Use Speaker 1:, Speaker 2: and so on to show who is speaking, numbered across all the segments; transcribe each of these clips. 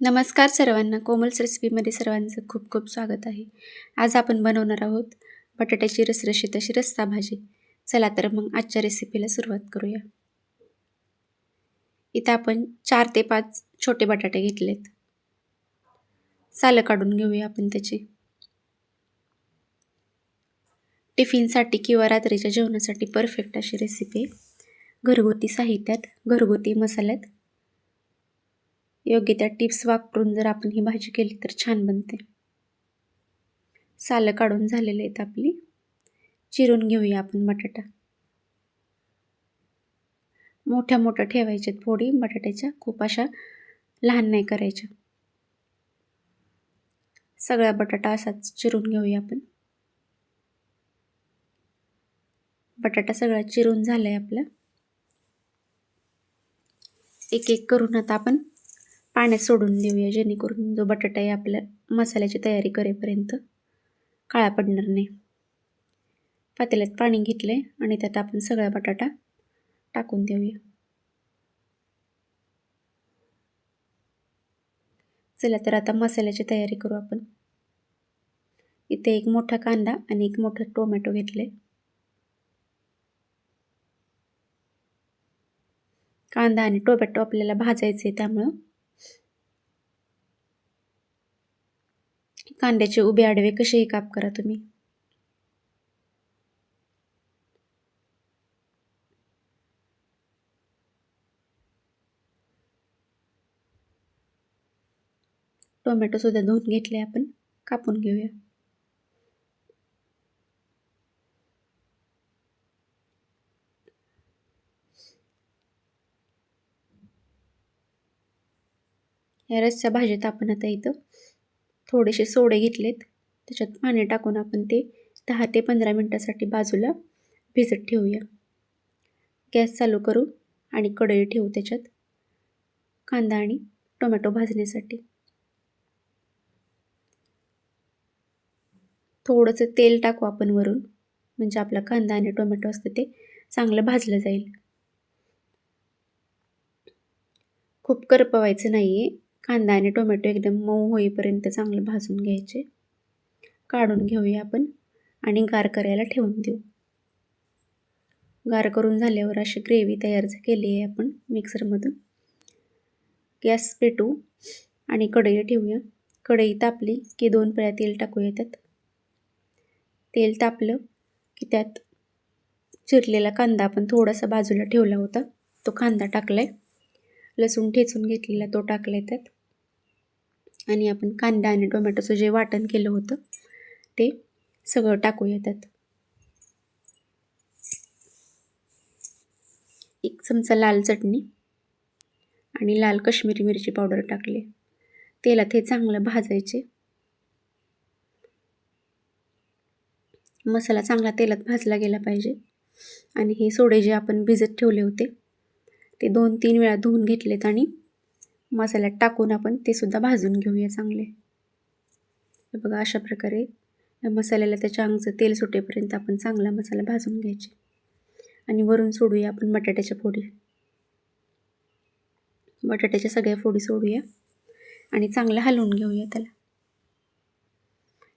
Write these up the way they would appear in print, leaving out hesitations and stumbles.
Speaker 1: नमस्कार सर्वांना. कोमल्स रेसिपीमध्ये सर्वांचं खूप खूप स्वागत आहे. आज आपण बनवणार आहोत बटाट्याची रसरशीत अशी रस्सा भाजी. चला तर मग आजच्या रेसिपीला सुरुवात करूया. इथं आपण 4 ते 5 छोटे बटाटे घेतलेत. सालं काढून घेऊया आपण त्याची. टिफिनसाठी किंवा रात्रीच्या जेवणासाठी परफेक्ट अशी रेसिपी आहे. घरगुती साहित्यात, घरगुती मसाल्यात योग्य त्या टिप्स वापरून जर आपण ही भाजी केली तर छान बनते. सालं काढून झालेले आहेत आपली. चिरून घेऊया आपण बटाटा. मोठ्या मोठ्या ठेवायच्यात फोडी बटाट्याच्या, खूप अशा लहान नाही करायच्या. सगळा बटाटा असाच चिरून घेऊया आपण. बटाटा सगळा चिरून झालाय आपला. एक एक करून आता आपण पाण्यात सोडून देऊया, जेणेकरून जो बटाटा आहे आपल्या मसाल्याची तयारी करेपर्यंत काळा पडणार नाही. पातेल्यात पाणी घेतलंय आणि त्यात आपण सगळा बटाटा टाकून देऊया. चला तर आता मसाल्याची तयारी करू आपण. इथे एक मोठा कांदा आणि एक मोठा टोमॅटो घेतले. कांदा आणि टोमॅटो आपल्याला भाजायचे, त्यामुळं कांद्याचे उभे आडवे कसेही काप करा तुम्ही. टोमॅटो सुद्धा धुवून घेतले, आपण कापून घेऊया. या रस्सा भाजीत आपण आता इथं थोडेसे सोडे घेतलेत, त्याच्यात पाणी टाकून आपण ते 10 ते 15 मिनिटासाठी बाजूला भिजत ठेवूया. गॅस चालू करू आणि कढई ठेवू त्याच्यात कांदा आणि टोमॅटो भाजण्यासाठी. थोडंसं तेल टाकू आपण वरून, म्हणजे आपला कांदा आणि टोमॅटो असतं ते चांगलं भाजलं जाईल. खूप करपवायचं नाही आहे. कांदा आणि टोमॅटो एकदम मऊ होईपर्यंत चांगलं भाजून घ्यायचे. काढून घेऊया आपण आणि गार करायला ठेवून देऊ. गार करून झाल्यावर अशी ग्रेव्ही तयार केली आहे आपण मिक्सरमधून. गॅस पेटवू आणि कढई ठेवूया. कढई तापली की 2 पळ्या तेल टाकूया त्यात. तेल तापलं की त्यात चिरलेला कांदा आपण थोडासा बाजूला ठेवला होता, तो कांदा टाकलाय. लसूण ठेचून घेतलेला तो टाकलाय त्यात. आणि आपण कांदा आणि टोमॅटोचं जे वाटण केलं होतं ते सगळं टाकूया त्यात. 1 चमचा लाल चटणी आणि लाल काश्मीरी मिरची पावडर टाकले. तेलात हे चांगलं भाजायचे. मसाला चांगला तेलात भाजला गेला पाहिजे. आणि हे सोडे जे आपण भिजत ठेवले होते ते 2-3 वेळा धुवून घेतलेत आणि मसाल्यात टाकून आपण ते सुद्धा भाजून घेऊया चांगले. हे बघा, अशा प्रकारे या मसाल्याला त्याच्या अंगचं तेल सुटेपर्यंत आपण चांगला मसाला भाजून घ्यायचे. आणि वरून सोडूया आपण बटाट्याच्या फोडी. बटाट्याच्या सगळ्या फोडी सोडूया आणि चांगलं हलवून घेऊया त्याला.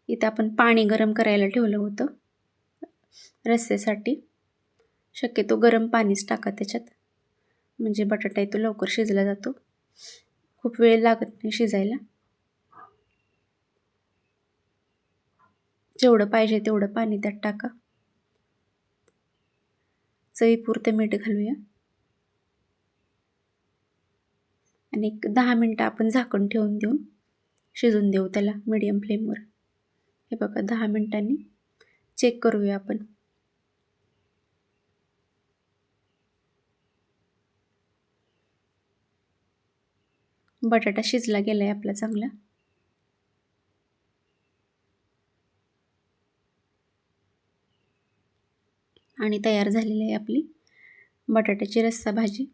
Speaker 1: इथं आपण पाणी गरम करायला ठेवलं होतं रस्स्यासाठी. शक्यतो गरम पाणीच टाका त्याच्यात, म्हणजे बटाटा तो लवकर शिजला जातो. खूप वेळ लागत नाही शिजायला. जेवढं पाहिजे तेवढं पाणी त्यात टाका. चवीपुरतं मीठ घालूया आणि 10 मिनटं आपण झाकण ठेवून देऊन शिजून देऊ त्याला मीडियम फ्लेमवर. हे बघा, 10 मिनिटांनी चेक करूया आपण. बटाटा शिजला गेलाय आपला चांगला. आणि तयार झालेली आहे आपली बटाट्याची रस्सा भाजी.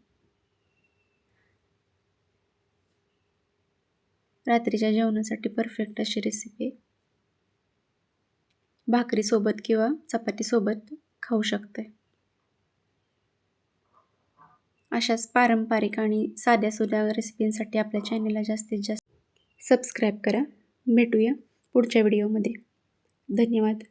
Speaker 1: रात्रीच्या जेवणासाठी परफेक्ट अशी रेसिपी. भाकरीसोबत किंवा चपातीसोबत खाऊ शकते. अशाच पारंपरिक आणि साध्यासुध्या रेसिपींसाठी आपल्या चॅनलला जास्तीत जास्त सबस्क्राईब करा. भेटूया पुढच्या व्हिडिओमध्ये. धन्यवाद.